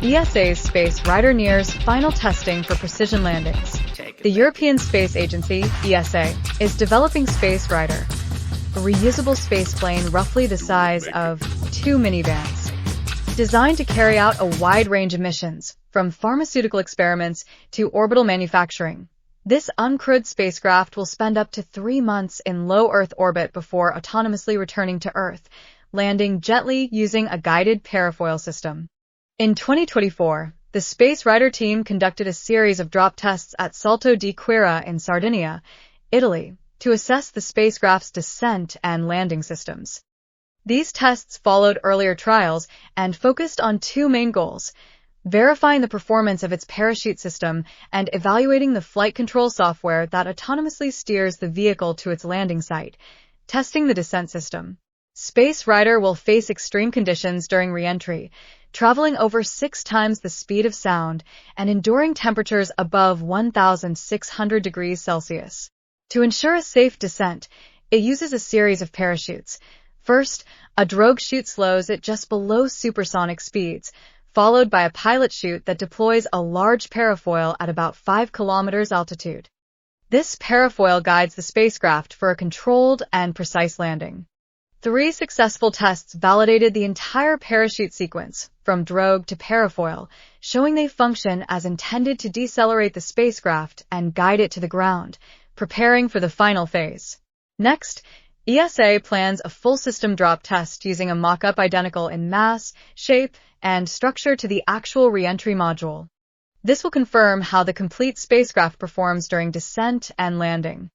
ESA's Space Rider nears final testing for precision landings. The European Space Agency, ESA, is developing Space Rider, a reusable spaceplane roughly the size of 2 minivans, designed to carry out a wide range of missions, from pharmaceutical experiments to orbital manufacturing. This uncrewed spacecraft will spend up to 3 months in low Earth orbit before autonomously returning to Earth, landing gently using a guided parafoil system. In 2024, the Space Rider team conducted a series of drop tests at Salto di Quirra in Sardinia, Italy, to assess the spacecraft's descent and landing systems. These tests followed earlier trials and focused on 2 main goals: verifying the performance of its parachute system and evaluating the flight control software that autonomously steers the vehicle to its landing site. Testing the descent system. Space Rider will face extreme conditions during re-entry, traveling over 6 times the speed of sound and enduring temperatures above 1,600 degrees Celsius. To ensure a safe descent, it uses a series of parachutes. First, a drogue chute slows at just below supersonic speeds, followed by a pilot chute that deploys a large parafoil at about 5 kilometers altitude. This parafoil guides the spacecraft for a controlled and precise landing. 3 successful tests validated the entire parachute sequence, from drogue to parafoil, showing they function as intended to decelerate the spacecraft and guide it to the ground, preparing for the final phase. Next, ESA plans a full system drop test using a mock-up identical in mass, shape, and structure to the actual re-entry module. This will confirm how the complete spacecraft performs during descent and landing.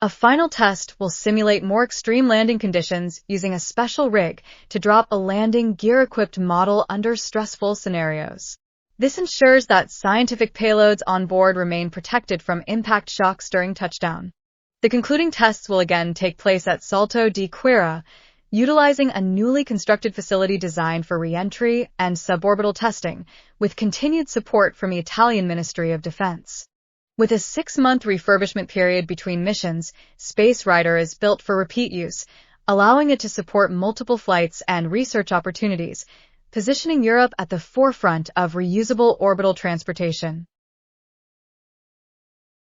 A final test will simulate more extreme landing conditions using a special rig to drop a landing gear-equipped model under stressful scenarios. This ensures that scientific payloads on board remain protected from impact shocks during touchdown. The concluding tests will again take place at Salto di Quirra, utilizing a newly constructed facility designed for re-entry and suborbital testing, with continued support from the Italian Ministry of Defense. With a 6-month refurbishment period between missions, Space Rider is built for repeat use, allowing it to support multiple flights and research opportunities, positioning Europe at the forefront of reusable orbital transportation.